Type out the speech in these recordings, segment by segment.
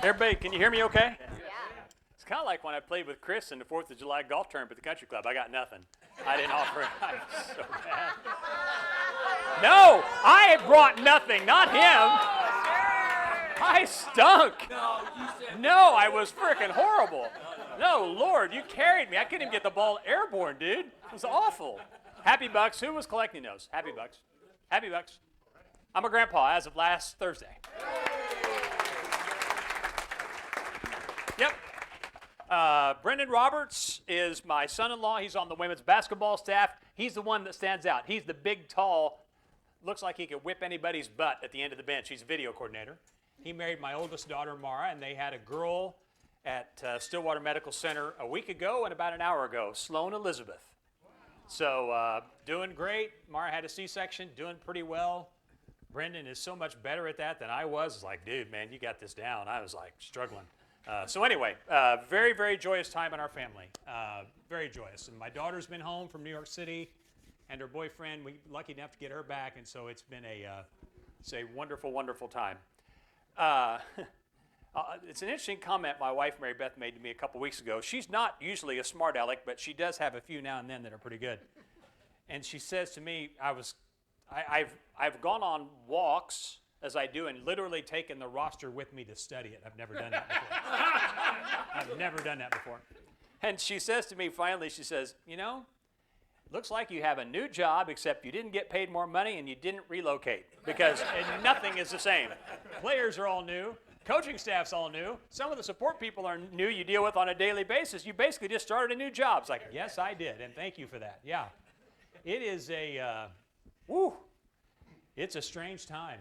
Everybody, can you hear me okay? Yeah. It's kind of like when I played with Chris in the 4th of July golf tournament at the country club. I got nothing. I didn't offer it. I was so bad. No, I brought nothing, not him. I stunk. No, I was freaking horrible. No, Lord, you carried me. I couldn't even get the ball airborne, dude. It was awful. Happy Bucks. Who was collecting those? Happy Bucks. Happy Bucks. I'm a grandpa as of last Thursday. Yep. Brendan Roberts is my son-in-law. He's on the women's basketball staff. He's the one that stands out. He's the big, tall, looks like he could whip anybody's butt at the end of the bench. He's a video coordinator. He married my oldest daughter, Mara, and they had a girl at Stillwater Medical Center a week ago and about an hour ago, Sloan Elizabeth. So doing great. Mara had a C-section, doing pretty well. Brendan is so much better at that than I was. It's like, dude, man, you got this down. I was like struggling. So anyway, very, very joyous time in our family. Very joyous. And my daughter's been home from New York City, and her boyfriend, we're lucky enough to get her back, and so it's been it's a wonderful, wonderful time. It's an interesting comment my wife, Mary Beth, made to me a couple weeks ago. She's not usually a smart aleck, but she does have a few now and then that are pretty good. And she says to me, I've gone on walks, as I do, and literally taken the roster with me to study it. I've never done that before. I've never done that before. And she says to me finally, she says, you know, looks like you have a new job, except you didn't get paid more money and you didn't relocate, because nothing is the same. Players are all new. Coaching staff's all new. Some of the support people are new you deal with on a daily basis. You basically just started a new job. It's like, yes, I did, and thank you for that. Yeah. It is it's a strange time.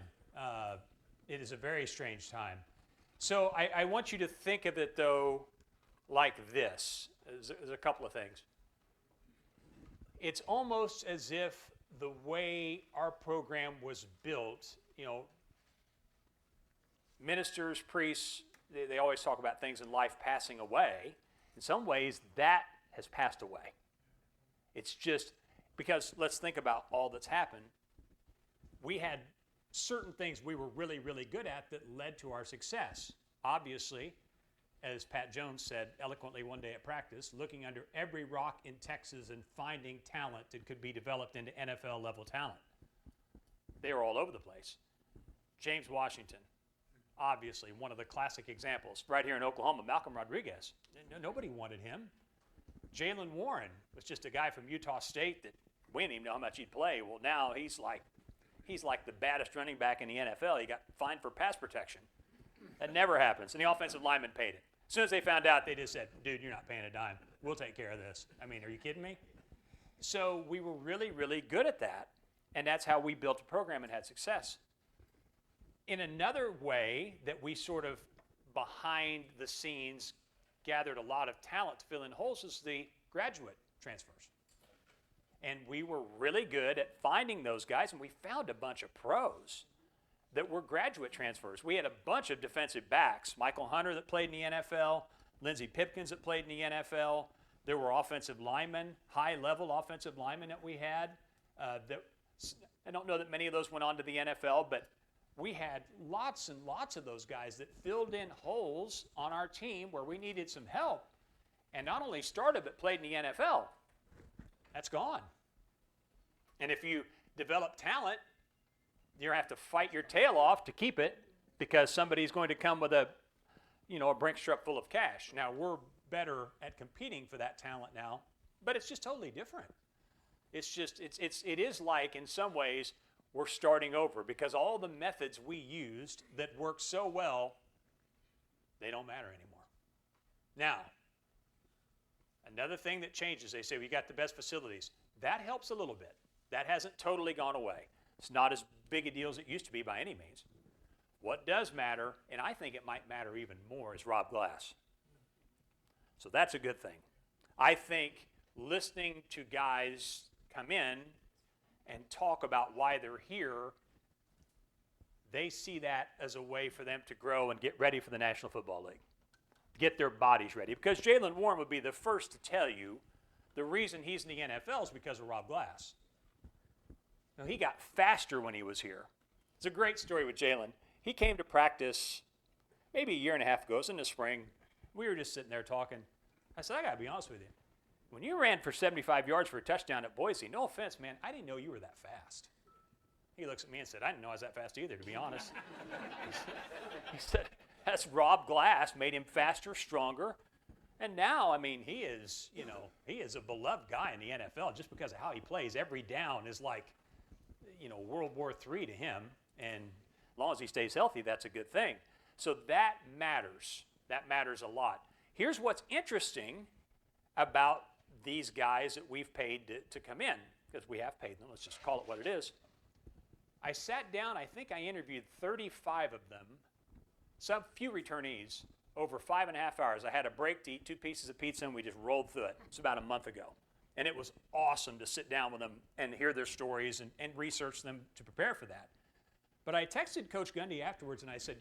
It is a very strange time. So I want you to think of it, though, like this. There's a couple of things. It's almost as if the way our program was built, you know, ministers, priests, they always talk about things in life passing away. In some ways, that has passed away. It's just because let's think about all that's happened. We had certain things we were really, really good at that led to our success. Obviously, as Pat Jones said eloquently one day at practice, looking under every rock in Texas and finding talent that could be developed into NFL-level talent. They were all over the place. James Washington, obviously one of the classic examples. Right here in Oklahoma, Malcolm Rodriguez. Nobody wanted him. Jaylen Warren was just a guy from Utah State that we didn't even know how much he'd play. Well, now he's like the baddest running back in the NFL. He got fined for pass protection. That never happens. And the offensive lineman paid it. As soon as they found out, they just said, dude, you're not paying a dime. We'll take care of this. I mean, are you kidding me? So we were really, really good at that. And that's how we built a program and had success. In another way that we sort of behind the scenes gathered a lot of talent to fill in holes is the graduate transfers. And we were really good at finding those guys, and we found a bunch of pros that were graduate transfers. We had a bunch of defensive backs. Michael Hunter that played in the NFL, Lindsey Pipkins that played in the NFL. There were offensive linemen, high-level offensive linemen that we had. I don't know that many of those went on to the NFL, but we had lots and lots of those guys that filled in holes on our team where we needed some help. And not only started, but played in the NFL. That's gone. And if you develop talent, you have to fight your tail off to keep it because somebody's going to come with a Brinks truck full of cash. Now, we're better at competing for that talent now, but it's just totally different. It is like, in some ways, we're starting over because all the methods we used that worked so well, they don't matter anymore. Now, another thing that changes, they say we got the best facilities. That helps a little bit. That hasn't totally gone away. It's not as big a deal as it used to be by any means. What does matter, and I think it might matter even more, is Rob Glass. So that's a good thing. I think listening to guys come in and talk about why they're here, they see that as a way for them to grow and get ready for the National Football League. Get their bodies ready. Because Jaylen Warren would be the first to tell you the reason he's in the NFL is because of Rob Glass. Now, he got faster when he was here. It's a great story with Jaylen. He came to practice maybe a year and a half ago, it was in the spring, we were just sitting there talking. I said, I got to be honest with you. When you ran for 75 yards for a touchdown at Boise, no offense, man, I didn't know you were that fast. He looks at me and said, I didn't know I was that fast either, to be honest. He said, that's Rob Glass, made him faster, stronger. And now, I mean, he is a beloved guy in the NFL just because of how he plays. Every down is like, World War III to him. And as long as he stays healthy, that's a good thing. So that matters. That matters a lot. Here's what's interesting about these guys that we've paid to come in, because we have paid them. Let's just call it what it is. I sat down, I think I interviewed 35 of them, some few returnees, over 5.5 hours. I had a break to eat 2 pieces of pizza, and we just rolled through it. It's about a month ago. And it was awesome to sit down with them and hear their stories and research them to prepare for that. But I texted Coach Gundy afterwards, and I said,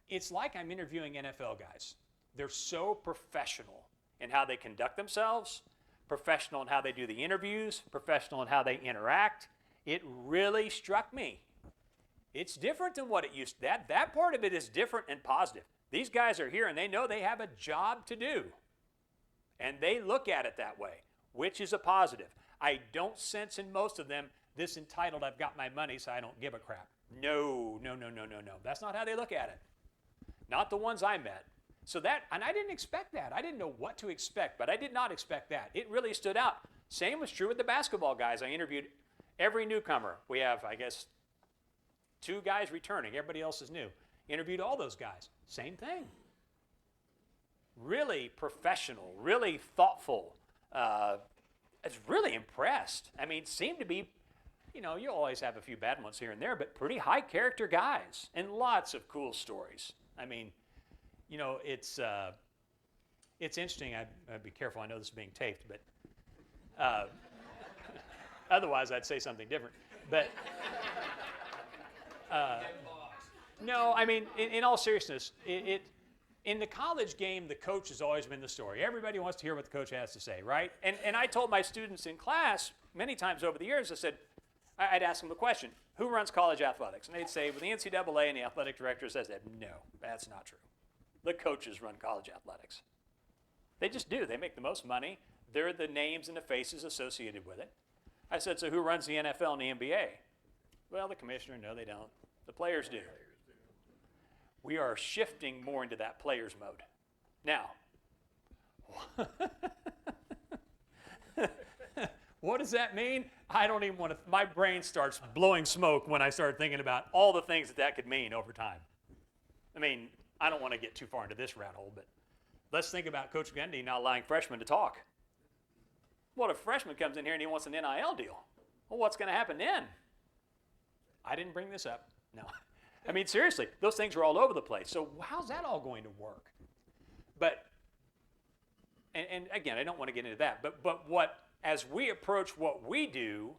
it's like I'm interviewing NFL guys. They're so professional in how they conduct themselves, professional in how they do the interviews, professional in how they interact. It really struck me. It's different than what it used to. That part of it is different and positive. These guys are here and they know they have a job to do. And they look at it that way, which is a positive. I don't sense in most of them this entitled, I've got my money so I don't give a crap. No. That's not how they look at it. Not the ones I met. So and I didn't expect that. I didn't know what to expect, but I did not expect that. It really stood out. Same was true with the basketball guys. I interviewed every newcomer. We have, I guess, 2 guys returning. Everybody else is new. Interviewed all those guys. Same thing. Really professional, really thoughtful. I was really impressed. I mean, seemed to be, you always have a few bad ones here and there, but pretty high character guys and lots of cool stories. I mean, it's interesting. I'd be careful. I know this is being taped, but otherwise I'd say something different. But no, I mean, in all seriousness, in the college game, the coach has always been the story. Everybody wants to hear what the coach has to say, right? And I told my students in class many times over the years, I said, I'd ask them a question, who runs college athletics? And they'd say, well, the NCAA and the athletic director says that. No, that's not true. The coaches run college athletics. They just do. They make the most money. They're the names and the faces associated with it. I said, so who runs the NFL and the NBA? Well, the commissioner. No, they don't. The players do. We are shifting more into that players mode. Now, what does that mean? I don't even want to, my brain starts blowing smoke when I start thinking about all the things that could mean over time. I mean, I don't want to get too far into this rat hole, but let's think about Coach Gundy not allowing freshmen to talk. What if a freshman comes in here and he wants an NIL deal? Well, what's going to happen then? I didn't bring this up. No. I mean, seriously, those things are all over the place. So how's that all going to work? But, and again, I don't want to get into that, but what, as we approach what we do,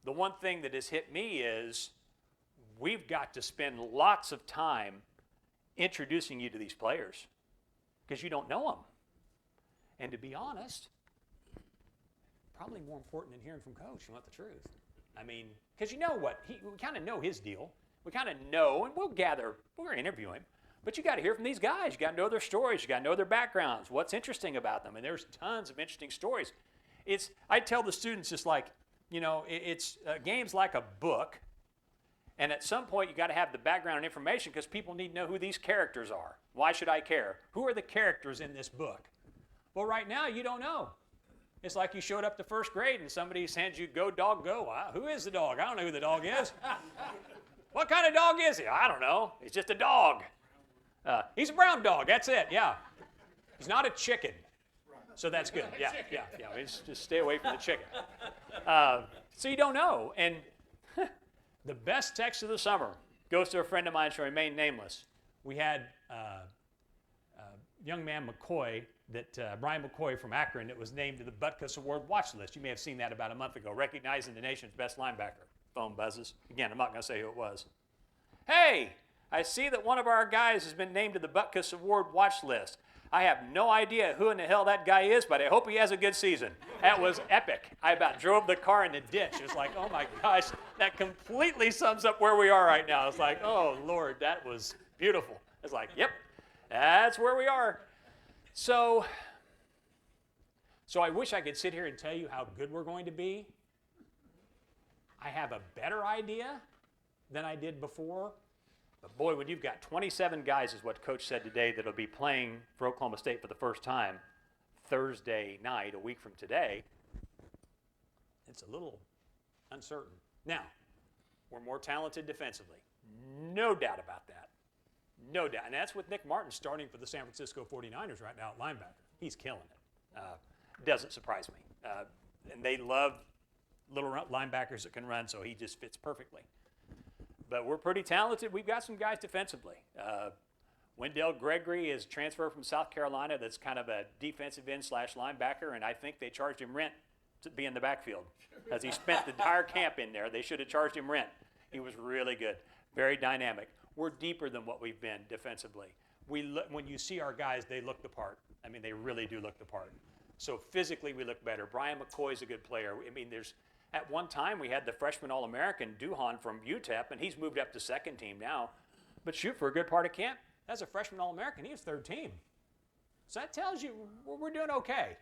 the one thing that has hit me is we've got to spend lots of time introducing you to these players because you don't know them. And to be honest, probably more important than hearing from Coach, you want the truth. I mean, because you know what, we kind of know his deal. We kind of know, and we're going to interview him. But you got to hear from these guys. You got to know their stories. You got to know their backgrounds, what's interesting about them. And there's tons of interesting stories. I tell the students just like, it's game's like a book. And at some point, you got to have the background and information because people need to know who these characters are. Why should I care? Who are the characters in this book? Well, right now, you don't know. It's like you showed up to first grade and somebody hands you go, dog, go. Who is the dog? I don't know who the dog is. What kind of dog is he? I don't know. He's just a dog. He's a brown dog. That's it. Yeah. He's not a chicken. So that's good. Yeah. Just stay away from the chicken. So you don't know. And the best text of the summer goes to a friend of mine who remained nameless. We had young man McCoy, Brian McCoy from Akron, that was named to the Butkus Award watch list. You may have seen that about a month ago, recognizing the nation's best linebacker. Phone buzzes. Again, I'm not going to say who it was. Hey, I see that one of our guys has been named to the Butkus Award watch list. I have no idea who in the hell that guy is, but I hope he has a good season. That was epic. I about drove the car in the ditch. It was like, oh my gosh, That completely sums up where we are right now. It's like, oh, Lord, that was beautiful. It's like, yep, that's where we are. So I wish I could sit here and tell you how good we're going to be. I have a better idea than I did before. But boy, when you've got 27 guys, is what Coach said today, that'll be playing for Oklahoma State for the first time Thursday night, a week from today, it's a little uncertain. Now, we're more talented defensively. No doubt about that. No doubt. And that's with Nick Martin starting for the San Francisco 49ers right now at linebacker. He's killing it. Doesn't surprise me. And they love little linebackers that can run, so he just fits perfectly. But we're pretty talented. We've got some guys defensively. Wendell Gregory is transferred from South Carolina. That's kind of a defensive end / linebacker, and I think they charged him rent to be in the backfield as he spent the entire camp in there. They should have charged him rent. He was really good, very dynamic. We're deeper than what we've been defensively. When you see our guys, they look the part. I mean, they really do look the part. So physically, we look better. Brian McCoy's a good player. I mean, at one time, we had the freshman All-American, Duhan from UTEP, and he's moved up to second team now. But shoot, for a good part of camp, as a freshman All-American, he was third team. So that tells you we're doing okay.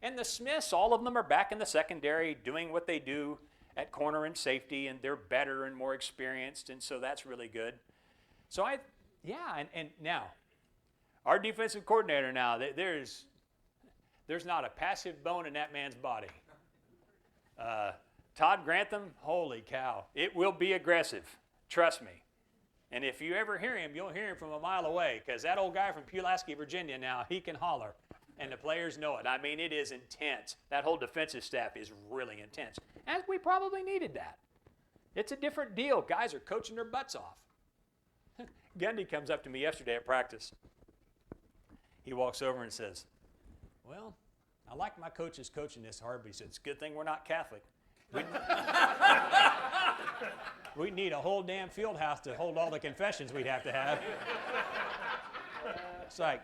And the Smiths, all of them are back in the secondary doing what they do at corner and safety, and they're better and more experienced, and so that's really good. So and now, our defensive coordinator now, there's not a passive bone in that man's body. Todd Grantham, holy cow, it will be aggressive, trust me. And if you ever hear him, you'll hear him from a mile away, because that old guy from Pulaski, Virginia now, he can holler, and the players know it. I mean, it is intense. That whole defensive staff is really intense, and we probably needed that. It's a different deal. Guys are coaching their butts off. Gundy comes up to me yesterday at practice. He walks over and says, well, I like my coaches coaching this hard, but he said, it's a good thing we're not Catholic. We need a whole damn field house to hold all the confessions we'd have to have. It's like,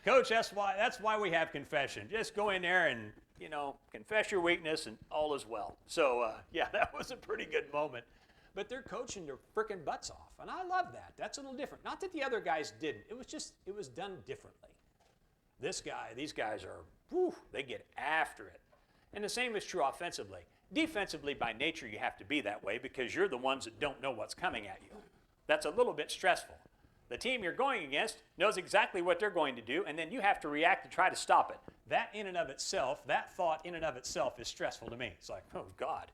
Coach, that's why we have confession. Just go in there and, confess your weakness and all is well. So, that was a pretty good moment. But they're coaching their frickin' butts off, and I love that. That's a little different. Not that the other guys didn't. It was done differently. These guys are, they get after it. And the same is true offensively. Defensively, by nature, you have to be that way because you're the ones that don't know what's coming at you. That's a little bit stressful. The team you're going against knows exactly what they're going to do, and then you have to react to try to stop it. That thought in and of itself is stressful to me. It's like, oh, God.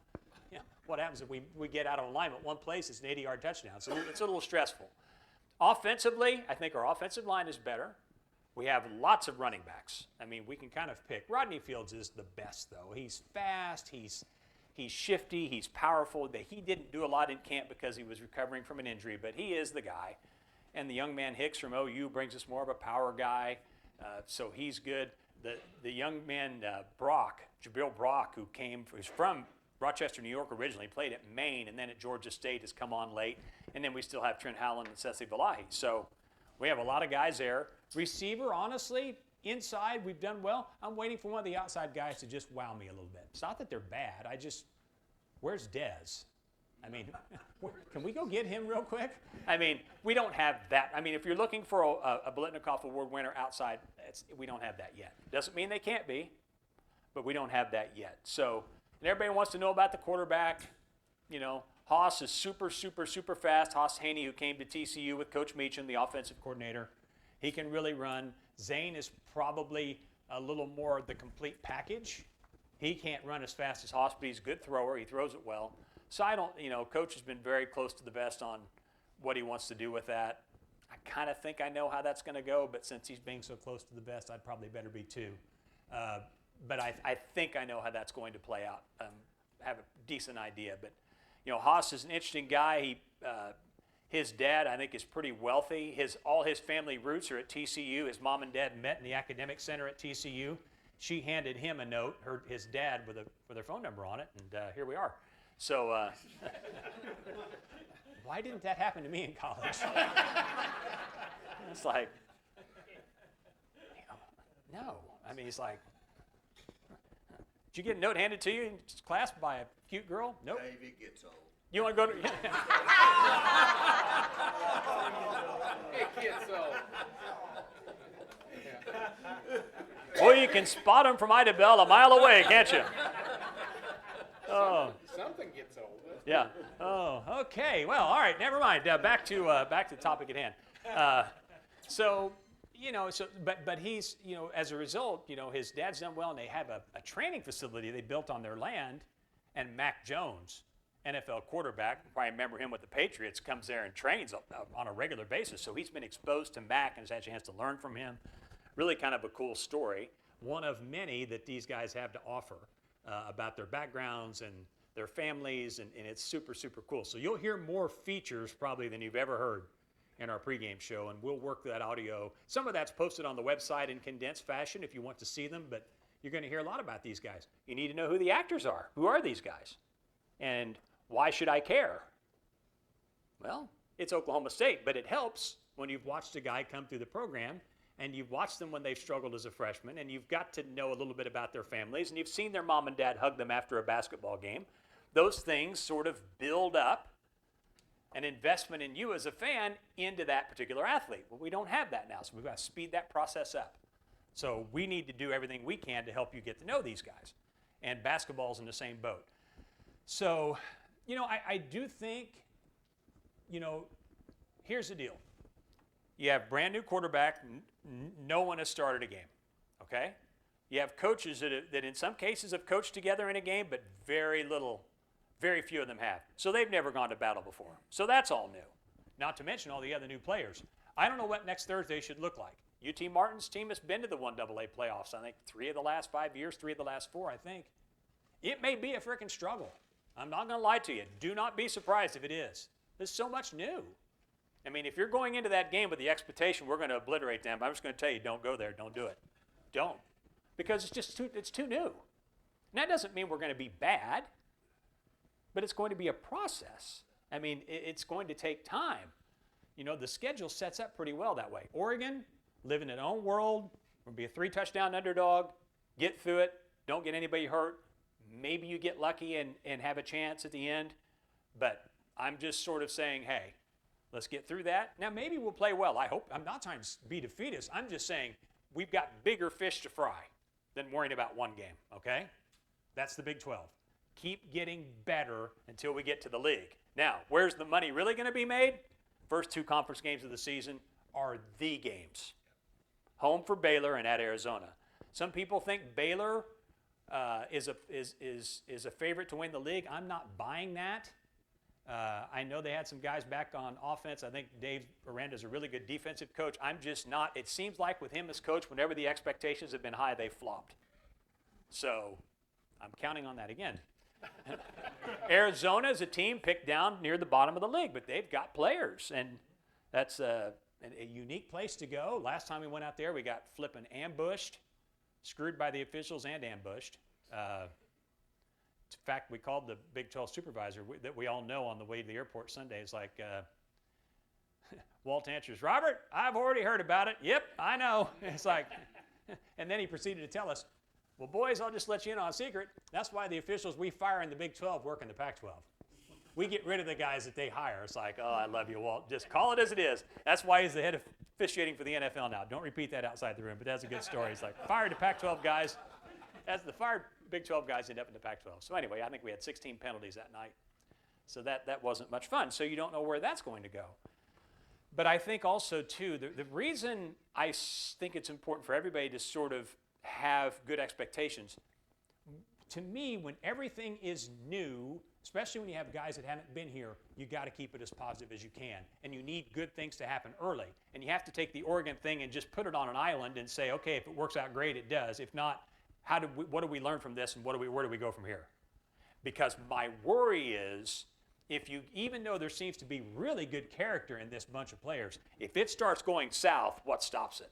What happens if we get out of alignment one place, it's an 80-yard touchdown. So it's a little stressful. Offensively, I think our offensive line is better. We have lots of running backs. I mean, we can kind of pick. Rodney Fields is the best, though. He's fast. He's shifty. He's powerful. He didn't do a lot in camp because he was recovering from an injury, but he is the guy. And the young man Hicks from OU brings us more of a power guy, so he's good. The young man Jabril Brock, who's from Rochester, New York originally, played at Maine, and then at Georgia State has come on late. And then we still have Trent Howland and Ceci Valahi. So we have a lot of guys there. Receiver, honestly, inside, we've done well. I'm waiting for one of the outside guys to just wow me a little bit. It's not that they're bad. Where's Dez? I mean, can we go get him real quick? I mean, we don't have that. I mean, if you're looking for a Biletnikoff Award winner outside, we don't have that yet. Doesn't mean they can't be, but we don't have that yet. So, and everybody wants to know about the quarterback. Haas is super, super, super fast. Haas Haney, who came to TCU with Coach Meacham, the offensive coordinator. He can really run. Zane is probably a little more the complete package. He can't run as fast as Haas, but he's a good thrower. He throws it well. So Coach has been very close to the vest on what he wants to do with that. I kind of think I know how that's going to go, but since he's being so close to the vest, I'd probably better be too. But I think I know how that's going to play out. Have a decent idea. But, Haas is an interesting guy. His dad, I think, is pretty wealthy. All his family roots are at TCU. His mom and dad met in the academic center at TCU. She handed him a note, his dad, with their phone number on it, and here we are. So why didn't that happen to me in college? It's like, no. I mean, he's like, did you get a note handed to you in class by a cute girl? Nope. Dave, it gets old. You want to go to? Hey, kid, so. Well, you can spot them from Ida Bell a mile away, can't you? Oh. Something gets old. Yeah. Oh, okay. Well, all right. Never mind. Back to the topic at hand. But he's, as a result, his dad's done well, and they have a training facility they built on their land, and Mac Jones, NFL quarterback, you probably remember him with the Patriots, comes there and trains on a regular basis. So he's been exposed to Mac and has had a chance to learn from him. Really kind of a cool story, one of many that these guys have to offer about their backgrounds and their families, and it's super, super cool. So you'll hear more features probably than you've ever heard in our pregame show, and we'll work that audio. Some of that's posted on the website in condensed fashion if you want to see them, but you're going to hear a lot about these guys. You need to know who the actors are. Who are these guys? And why should I care? Well, it's Oklahoma State, but it helps when you've watched a guy come through the program and you've watched them when they've struggled as a freshman, and you've got to know a little bit about their families, and you've seen their mom and dad hug them after a basketball game. Those things sort of build up an investment in you as a fan into that particular athlete. Well, we don't have that now, so we've got to speed that process up. So we need to do everything we can to help you get to know these guys. And basketball's in the same boat. So, I do think, here's the deal. You have brand new quarterback, no one has started a game, okay? You have coaches that in some cases have coached together in a game, but very few of them have. So they've never gone to battle before. So that's all new. Not to mention all the other new players. I don't know what next Thursday should look like. UT Martin's team has been to the 1AA playoffs, I think 3 of the last 5 years, 3 of the last 4, I think. It may be a freaking struggle. I'm not going to lie to you. Do not be surprised if it is. There's so much new. I mean, if you're going into that game with the expectation we're going to obliterate them, I'm just going to tell you, don't go there. Don't do it. Don't. Because it's too new. And that doesn't mean we're going to be bad, but it's going to be a process. I mean, it's going to take time. The schedule sets up pretty well that way. Oregon, live in their own world, will be a 3-touchdown underdog, get through it, don't get anybody hurt. Maybe you get lucky and have a chance at the end, but I'm just sort of saying, hey, let's get through that. Now, maybe we'll play well. I hope. I'm not trying to be defeatist. I'm just saying we've got bigger fish to fry than worrying about one game, okay? That's the Big 12. Keep getting better until we get to the league. Now, where's the money really going to be made? First 2 conference games of the season are the games. Home for Baylor and at Arizona. Some people think Baylor is a favorite to win the league. I'm not buying that. I know they had some guys back on offense. I think Dave Aranda's a really good defensive coach. I'm just not. It seems like with him as coach, whenever the expectations have been high, they've flopped. So I'm counting on that again. Arizona is a team picked down near the bottom of the league, but they've got players, and that's a unique place to go. Last time we went out there, we got flipping ambushed, screwed by the officials and ambushed. In fact, we called the Big 12 supervisor that we all know on the way to the airport Sunday. It's like, Walt answers, Robert, I've already heard about it. Yep, I know. It's like, and then he proceeded to tell us, well, boys, I'll just let you in on a secret. That's why the officials we fire in the Big 12 work in the Pac-12. We get rid of the guys that they hire. It's like, oh, I love you, Walt. Just call it as it is. That's why he's the head of officiating for the NFL now. Don't repeat that outside the room, but that's a good story. It's like, fired the Pac-12 guys. As the fired Big 12 guys end up in the Pac-12. So anyway, I think we had 16 penalties that night. So that wasn't much fun. So you don't know where that's going to go. But I think also, too, the reason I think it's important for everybody to sort of have good expectations, to me, when everything is new, especially when you have guys that haven't been here, you got to keep it as positive as you can. And you need good things to happen early. And you have to take the Oregon thing and just put it on an island and say, okay, if it works out great, it does. If not, what do we learn from this, and where do we go from here? Because my worry is, even though there seems to be really good character in this bunch of players, if it starts going south, what stops it?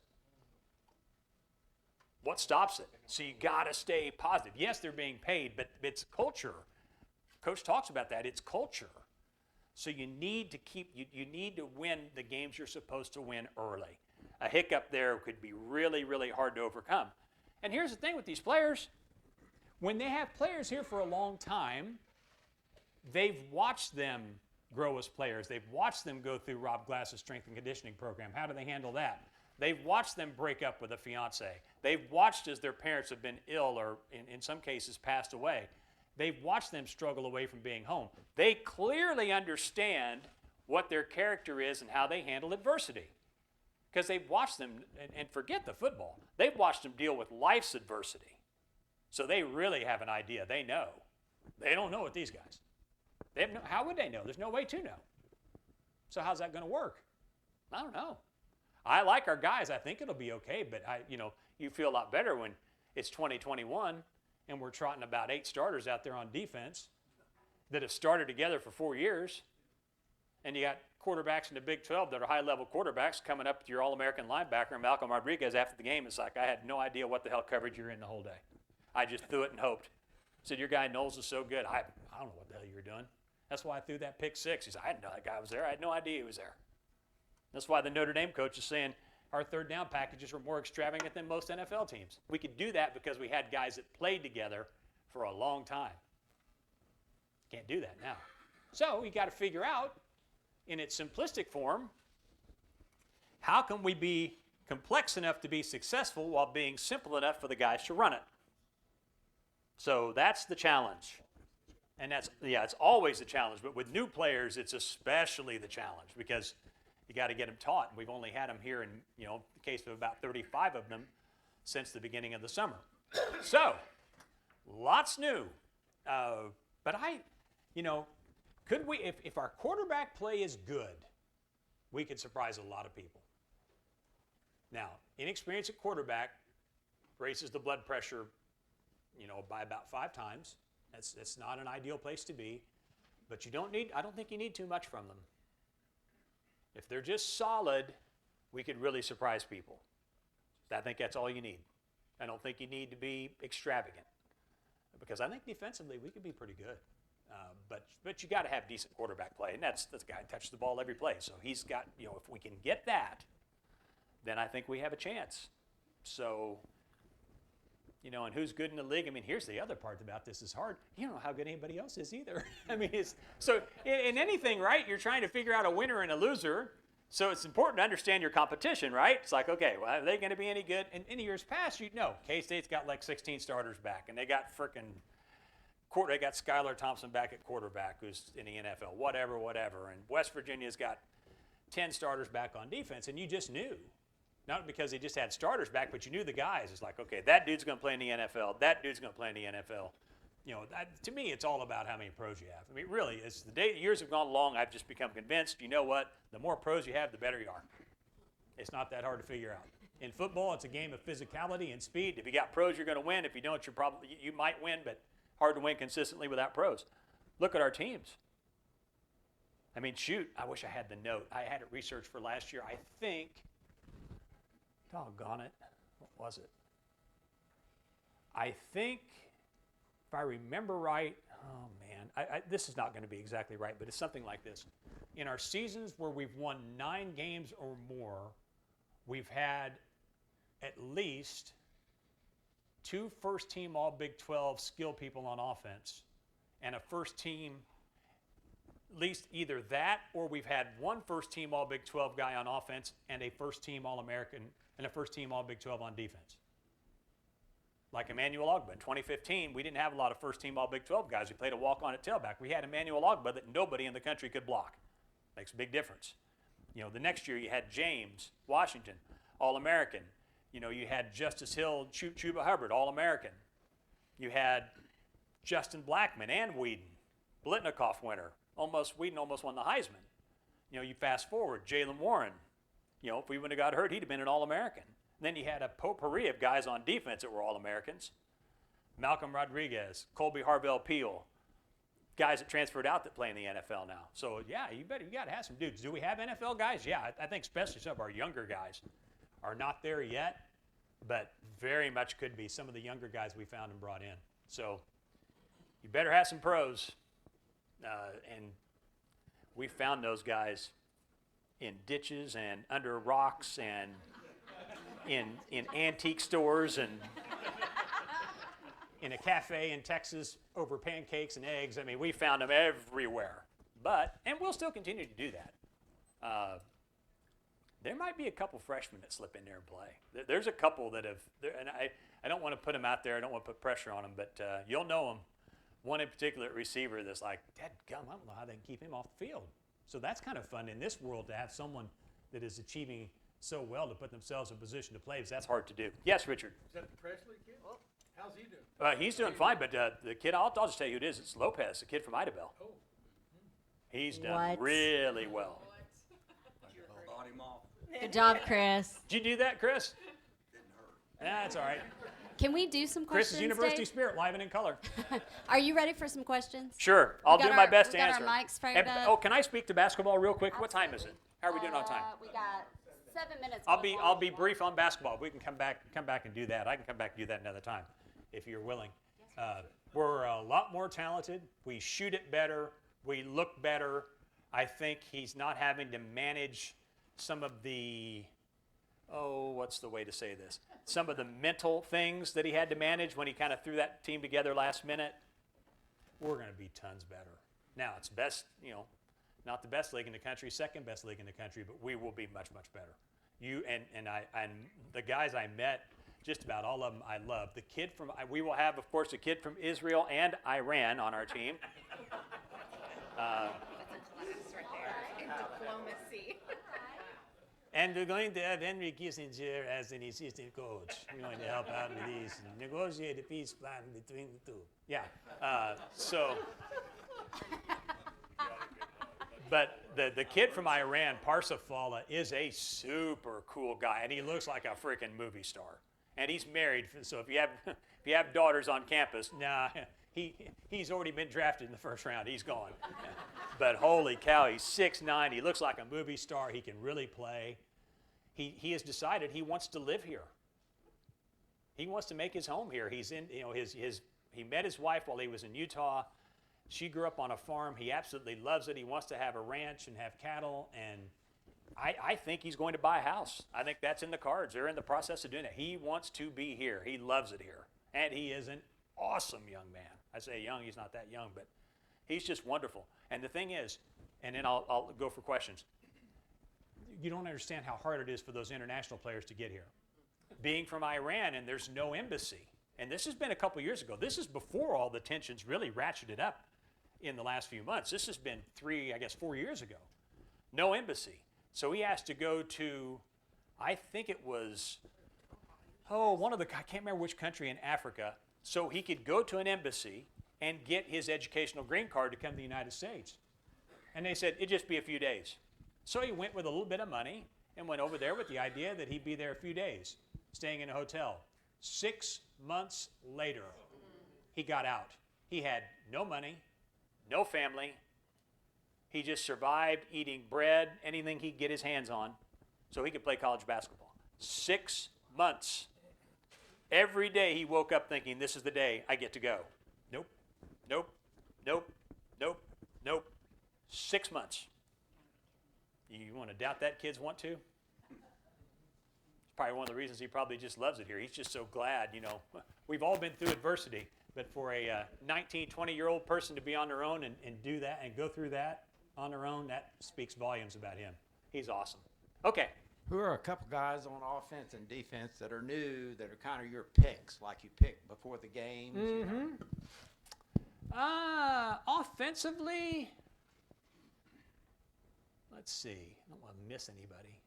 What stops it? So you got to stay positive. Yes, they're being paid, but it's culture. Coach talks about that. It's culture. So you need to win the games you're supposed to win early. A hiccup there could be really, really hard to overcome. And here's the thing with these players. When they have players here for a long time, they've watched them grow as players. They've watched them go through Rob Glass's strength and conditioning program. How do they handle that? They've watched them break up with a fiance. They've watched as their parents have been ill or in some cases passed away. They've watched them struggle away from being home. They clearly understand what their character is and how they handle adversity. Because they've watched them, and forget the football, they've watched them deal with life's adversity. So they really have an idea. They know. They don't know what these guys. They have no, how would they know? There's no way to know. So how's that going to work? I don't know. I like our guys. I think it'll be okay, but you feel a lot better when it's 2021 and we're trotting about 8 starters out there on defense that have started together for 4 years, and you got quarterbacks in the Big 12 that are high-level quarterbacks coming up to your All-American linebacker, Malcolm Rodriguez, after the game. It's like, I had no idea what the hell coverage you're in the whole day. I just threw it and hoped. Said, your guy Knowles is so good. I don't know what the hell you were doing. That's why I threw that pick 6. He said, I didn't know that guy was there. I had no idea he was there. That's why the Notre Dame coach is saying our third down packages were more extravagant than most NFL teams. We could do that because we had guys that played together for a long time. Can't do that now. So you got to figure out, in its simplistic form, how can we be complex enough to be successful while being simple enough for the guys to run it? So that's the challenge. And it's always the challenge, but with new players, it's especially the challenge because you got to get them taught. We've only had them here in, the case of about 35 of them since the beginning of the summer. So, lots new. But could we, if our quarterback play is good, we could surprise a lot of people. Now, inexperience at quarterback raises the blood pressure, by about 5 times. That's not an ideal place to be, but I don't think you need too much from them. If they're just solid, we could really surprise people. I think that's all you need. I don't think you need to be extravagant because I think defensively we could be pretty good. But you got to have decent quarterback play, and that's the guy who touches the ball every play. So he's got, if we can get that, then I think we have a chance. So, and who's good in the league? I mean, here's the other part about this is hard. You don't know how good anybody else is either. I mean, so in anything, right, you're trying to figure out a winner and a loser. So it's important to understand your competition, right? It's like, okay, well, are they going to be any good? And in years past, K-State's got like 16 starters back, and they got they got Skylar Thompson back at quarterback, who's in the NFL, whatever. And West Virginia's got 10 starters back on defense, and you just knew. Not because they just had starters back, but you knew the guys. It's like, okay, that dude's going to play in the NFL. That dude's going to play in the NFL. To me, it's all about how many pros you have. I mean, really, as the years have gone along, I've just become convinced, you know what? The more pros you have, the better you are. It's not that hard to figure out. In football, it's a game of physicality and speed. If you got pros, you're going to win. If you don't, you might win, but hard to win consistently without pros. Look at our teams. I mean, shoot, I wish I had the note. I had it researched for last year. I think, doggone it, what was it? I think, if I remember right, oh man, this is not going to be exactly right, but it's something like this. In our seasons where we've won 9 games or more, we've had at least 2 first-team All-Big 12 skill people on offense and a first-team, at least either that or we've had 1 first-team All-Big 12 guy on offense and a first-team All-American and a first-team All-Big 12 on defense. Like Emmanuel Ogbah. In 2015, we didn't have a lot of first-team All-Big 12 guys. We played a walk-on at tailback. We had Emmanuel Ogbah that nobody in the country could block. Makes a big difference. The next year you had James Washington, All-American. You had Justice Hill, Chuba Hubbard, All-American. You had Justin Blackman and Whedon, Blitnikoff winner. Whedon almost won the Heisman. You fast forward, Jalen Warren. If we wouldn't have got hurt, he'd have been an All-American. Then you had a potpourri of guys on defense that were All-Americans. Malcolm Rodriguez, Colby Harvell-Peel, guys that transferred out that play in the NFL now. So, yeah, you got to have some dudes. Do we have NFL guys? Yeah, I think especially some of our younger guys are not there yet, but very much could be some of the younger guys we found and brought in. So you better have some pros. And we found those guys in ditches and under rocks and in antique stores and in a cafe in Texas over pancakes and eggs. I mean, we found them everywhere. And we'll still continue to do that. There might be a couple freshmen that slip in there and play. There's a couple that have, and I don't want to put them out there. I don't want to put pressure on them, but you'll know them. One in particular receiver that's like, dadgum, I don't know how they can keep him off the field. So that's kind of fun in this world to have someone that is achieving so well to put themselves in a position to play, because that's hard to do. Yes, Richard? Is that the Presley kid? How's he doing? He's doing fine, but the kid, I'll just tell you who it is. It's Lopez, the kid from Idabel. Oh. He's done really well. Bought him off. Good job, Chris. Did you do that, Chris? Didn't hurt. That's all right. Can we do some questions, Chris's University Dave? Spirit, live and in color. Are you ready for some questions? Sure, I'll do my best to we got answer. our mics fired up. Oh, can I speak to basketball real quick? What time is it? How are we doing on time? We got 7 minutes. I'll be brief on basketball. We can come back and do that. I can come back and do that another time, if you're willing. We're a lot more talented. We shoot it better. We look better. I think he's not having to manage some of the, what's the way to say this? Some of the mental things that he had to manage when he kind of threw that team together last minute. We're going to be tons better. Now, it's best, not the best league in the country, second best league in the country, but we will be much, much better. You and the guys I met, just about all of them I love. The kid from, we will have, of course, a kid from Israel and Iran on our team. Diplomacy. And we're going to have Henry Kissinger as an assistant coach. We're going to help out with these and negotiate a peace plan between the two. Yeah. But the kid from Iran, Parsifallah, is a super cool guy, and he looks like a freaking movie star. And he's married, so if you have daughters on campus, he's already been drafted in the first round. He's gone. But holy cow, he's 6'9". He looks like a movie star. He can really play. He has decided he wants to live here. He wants to make his home here. He's in, he met his wife while he was in Utah. She grew up on a farm. He absolutely loves it. He wants to have a ranch and have cattle, and I think he's going to buy a house. I think that's in the cards. They're in the process of doing it. He wants to be here. He loves it here. And he is an awesome young man. I say young, he's not that young, but he's just wonderful. And the thing is, and then I'll go for questions. You don't understand how hard it is for those international players to get here. Being from Iran, and there's no embassy. And this has been a couple years ago. This is before all the tensions really ratcheted up in the last few months. This has been 4 years ago. No embassy. So he has to go to, I think it was, I can't remember which country in Africa, so he could go to an embassy and get his educational green card to come to the United States. And they said, it'd just be a few days. So he went with a little bit of money and went over there with the idea that he'd be there a few days, staying in a hotel. 6 months later, he got out. He had no money, no family. He just survived eating bread, anything he could get his hands on, so he could play college basketball. 6 months. Every day he woke up thinking, this is the day I get to go. Nope, nope, nope, nope, nope. 6 months. You want to doubt that kids want to? It's probably one of the reasons he probably just loves it here. He's just so glad, We've all been through adversity, but for a 19, 20-year-old person to be on their own and do that and go through that on their own, that speaks volumes about him. He's awesome. Okay. Who are a couple guys on offense and defense that are new, that are kind of your picks, like you picked before the games? Offensively, let's see. I don't want to miss anybody.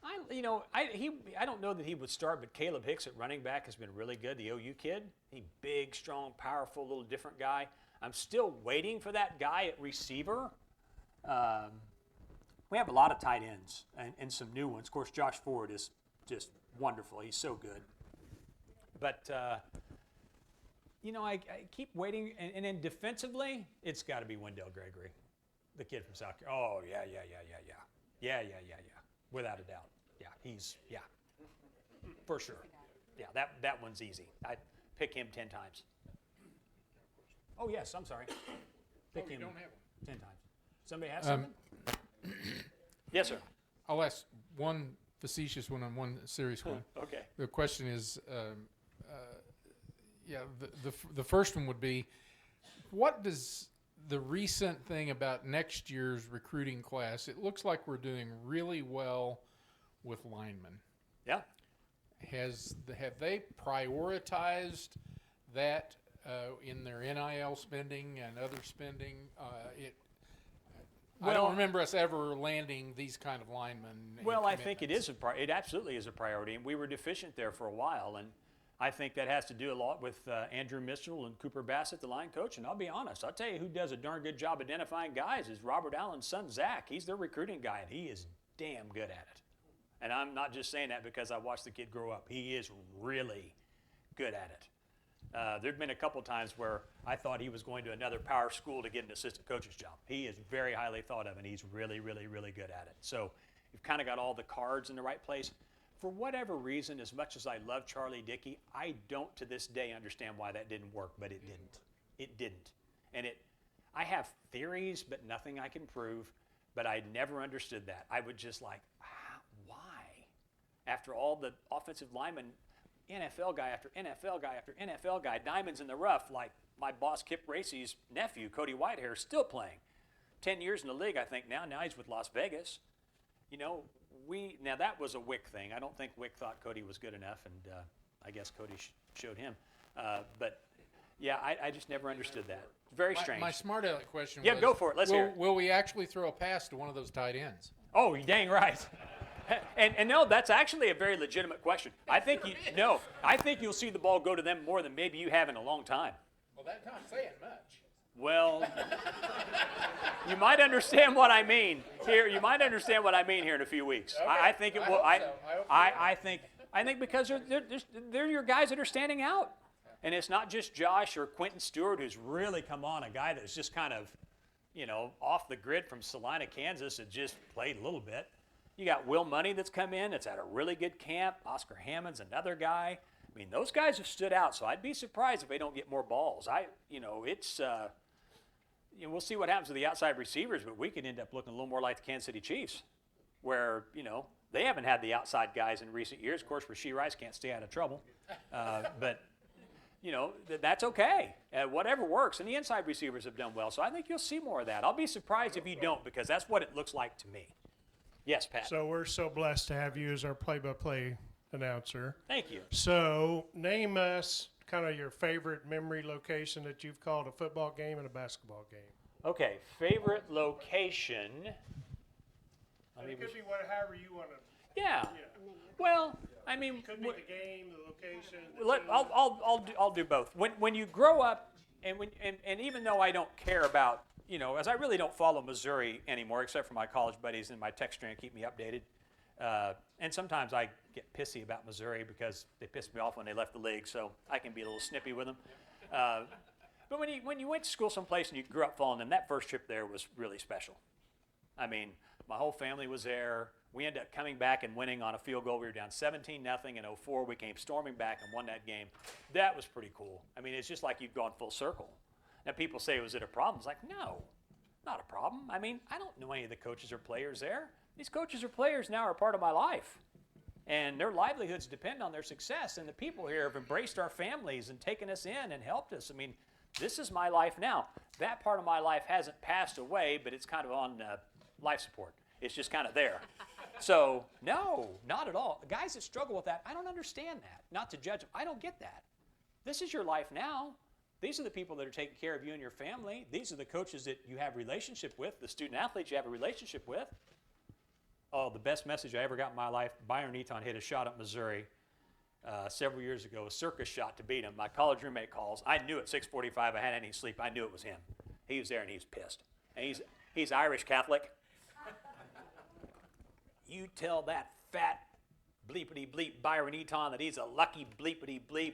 I don't know that he would start, but Caleb Hicks at running back has been really good. The OU kid, he big, strong, powerful, little different guy. I'm still waiting for that guy at receiver. We have a lot of tight ends and some new ones. Of course, Josh Ford is just wonderful. He's so good. But, I keep waiting. And then defensively, it's got to be Wendell Gregory, the kid from South Carolina. Oh, yeah. Yeah. Without a doubt. Yeah, for sure. Yeah, that one's easy. I'd pick him 10 times. Oh, yes, I'm sorry. Pick him don't have 10 times. Somebody has something? Yes, sir. I'll ask one facetious one and one serious one. Okay. The question is, Yeah, the first one would be, what does the recent thing about next year's recruiting class? It looks like we're doing really well with linemen. Yeah. Have they prioritized that in their NIL spending and other spending? I don't remember us ever landing these kind of linemen. Well, I think it is it absolutely is a priority, and we were deficient there for a while, and I think that has to do a lot with Andrew Mitchell and Cooper Bassett, the line coach. And I'll be honest, I'll tell you who does a darn good job identifying guys is Robert Allen's son, Zach. He's their recruiting guy, and he is damn good at it. And I'm not just saying that because I watched the kid grow up. He is really good at it. There've been a couple times where I thought he was going to another power school to get an assistant coach's job. He is very highly thought of, and he's really, really, really good at it. So you've kind of got all the cards in the right place. For whatever reason, as much as I love Charlie Dickey, I don't to this day understand why that didn't work, but it didn't. It didn't. And I have theories, but nothing I can prove, but I never understood that. I would just like, why? After all the offensive linemen, NFL guy after NFL guy after NFL guy, diamonds in the rough, like my boss Kip Racy's nephew, Cody Whitehair, is still playing. 10 years in the league, I think now. Now he's with Las Vegas. You know, now that was a Wick thing. I don't think Wick thought Cody was good enough, and I guess Cody showed him. But yeah, I just never understood that. Very strange. My smart aleck question Yeah, was, go for it. Let's hear it. Will we actually throw a pass to one of those tight ends? Oh, you're dang right. And no, that's actually a very legitimate question. I think you'll see the ball go to them more than maybe you have in a long time. Well, that's not saying much. Well, you might understand what I mean here. You might understand what I mean here in a few weeks. Okay. I think it will. I think because they're your guys that are standing out, and it's not just Josh or Quentin Stewart who's really come on, a guy that's just kind of, off the grid from Salina, Kansas, and just played a little bit. You got Will Money that's come in. That's at a really good camp. Oscar Hammond's another guy. I mean, those guys have stood out. So I'd be surprised if they don't get more balls. We'll see what happens to the outside receivers, but we could end up looking a little more like the Kansas City Chiefs, where they haven't had the outside guys in recent years. Of course, Rashee Rice can't stay out of trouble, but that's okay. Whatever works, and the inside receivers have done well. So I think you'll see more of that. I'll be surprised if you don't, because that's what it looks like to me. Yes, Pat. So we're so blessed to have you as our play-by-play announcer. Thank you. So name us kind of your favorite memory location that you've called a football game and a basketball game. Okay, favorite location. And it could be however you want to. Yeah. Well, I mean, It could be the game, the location. The team. I'll do both. When you grow up, and even though I don't care about, as I really don't follow Missouri anymore, except for my college buddies and my text string keep me updated. And sometimes I get pissy about Missouri because they pissed me off when they left the league, so I can be a little snippy with them. But when you went to school someplace and you grew up following them, that first trip there was really special. I mean, my whole family was there. We ended up coming back and winning on a field goal. We were down 17-0 in 2004. We came storming back and won that game. That was pretty cool. I mean, it's just like you've gone full circle. And people say, was it a problem? It's like, no, not a problem. I mean, I don't know any of the coaches or players there. These coaches or players now are a part of my life. And their livelihoods depend on their success. And the people here have embraced our families and taken us in and helped us. I mean, this is my life now. That part of my life hasn't passed away, but it's kind of on life support. It's just kind of there. So, no, not at all. Guys that struggle with that, I don't understand that. Not to judge them. I don't get that. This is your life now. These are the people that are taking care of you and your family. These are the coaches that you have a relationship with, the student athletes you have a relationship with. Oh, the best message I ever got in my life, Byron Eaton hit a shot at Missouri several years ago, a circus shot to beat him. My college roommate calls. I knew at 6:45 I hadn't any sleep. I knew it was him. He was there and he was pissed. And he's Irish Catholic. You tell that fat bleepity bleep Byron Eaton that he's a lucky bleepity bleep.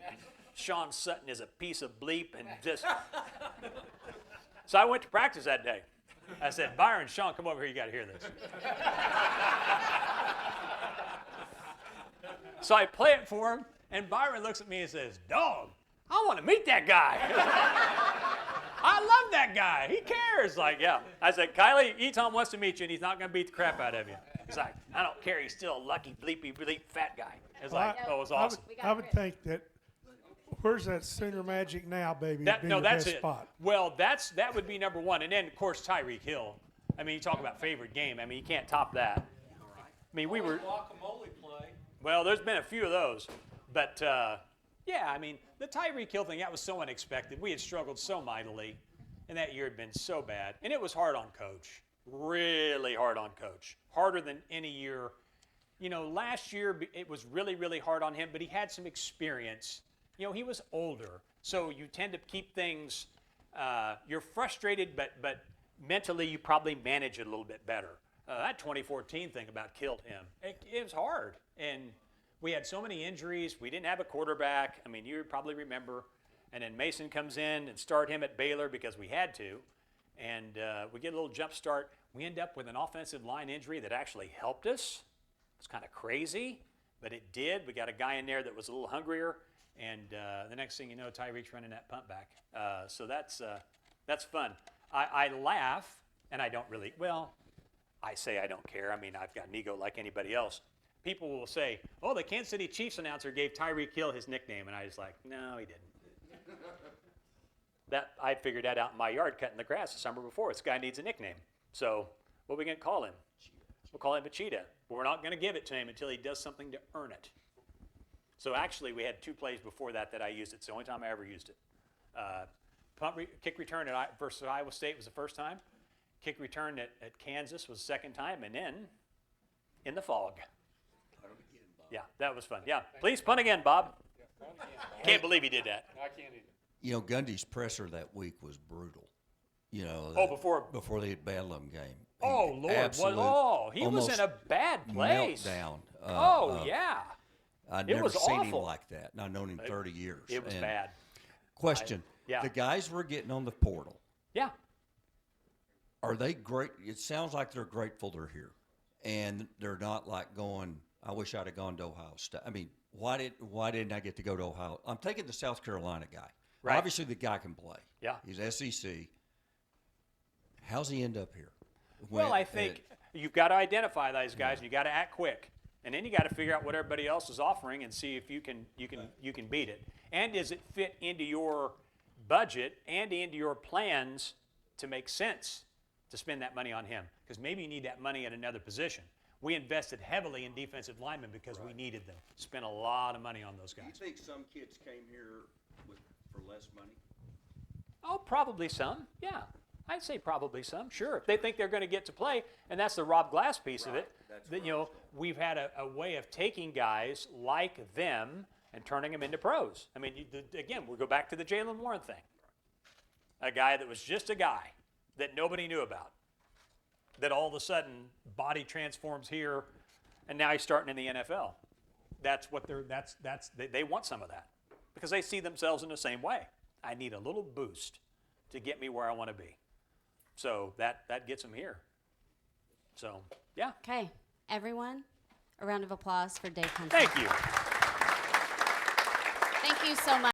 Sean Sutton is a piece of bleep and just. So I went to practice that day. I said, Byron, Sean, come over here. You got to hear this. So I play it for him, and Byron looks at me and says, dog, I want to meet that guy. I love that guy. He cares. Like, yeah. I said, Kylie, Eaton wants to meet you, and he's not going to beat the crap out of you. He's like, I don't care. He's still a lucky, bleepy, bleep, fat guy. It's like, oh, it was awesome. I would think that Where's that Sooner Magic now, baby? That, Be no, your that's best it. spot. Well, that would be number one, and then of course Tyreek Hill. I mean, you talk about favorite game. I mean, you can't top that. I mean, we were. Guacamole play. Well, there's been a few of those, but yeah, I mean, the Tyreek Hill thing, that was so unexpected. We had struggled so mightily, and that year had been so bad, and it was hard on Coach, really hard on Coach, harder than any year. You know, last year it was really, really hard on him, but he had some experience. You know, he was older, so you tend to keep things. You're frustrated, but mentally you probably manage it a little bit better. That 2014 thing about killed him. It was hard, and we had so many injuries. We didn't have a quarterback. I mean, you probably remember. And then Mason comes in and start him at Baylor because we had to, and we get a little jump start. We end up with an offensive line injury that actually helped us. It's kind of crazy, but it did. We got a guy in there that was a little hungrier, and the next thing you know, Tyreek's running that punt back. So that's fun. I laugh, and I don't really, well, I say I don't care. I mean, I've got an ego like anybody else. People will say, oh, the Kansas City Chiefs announcer gave Tyreek Hill his nickname, and I was like, no, he didn't. I figured that out in my yard cutting the grass the summer before. This guy needs a nickname. So what are we going to call him? We'll call him a cheetah. But we're not going to give it to him until he does something to earn it. So actually, we had 2 plays before that I used it. It's the only time I ever used it. Kick return versus Iowa State was the first time. Kick return at Kansas was the second time. And then in the fog. Yeah, that was fun. Yeah, please punt again, Bob. Can't believe he did that. I can't either. You know, Gundy's presser that week was brutal. You know. Oh, before the Bedlam game. Oh, Lord. He was in a bad place. Meltdown. Yeah. I'd It never was seen him awful. like that. And I've known him 30 years. It was And bad. Question. Yeah. The guys were getting on the portal. Yeah. Are they great? It sounds like they're grateful they're here. And they're not like going, I wish I'd have gone to Ohio State. I mean, why didn't I get to go to Ohio? I'm taking the South Carolina guy. Right. Obviously, the guy can play. Yeah. He's SEC. How's he end up here? Well, I think you've got to identify those guys, and you got to act quick, and then you got to figure out what everybody else is offering and see if you can beat it. And does it fit into your budget and into your plans to make sense to spend that money on him? Because maybe you need that money at another position. We invested heavily in defensive linemen because we needed them. Spent a lot of money on those Do you guys. think some kids came here for less money? Oh, probably some. Yeah, I'd say probably some. Sure, if they think they're going to get to play, and that's the Rob Glass piece of it. That, you know, we've had a way of taking guys like them and turning them into pros. I mean, again, we'll go back to the Jalen Warren thing. A guy that was just a guy that nobody knew about. That all of a sudden body transforms here, and now he's starting in the NFL. That's what they want some of that because they see themselves in the same way. I need a little boost to get me where I want to be. So that gets them here. So, yeah. Okay, everyone, a round of applause for Dave Hunziker. Thank you. Thank you so much.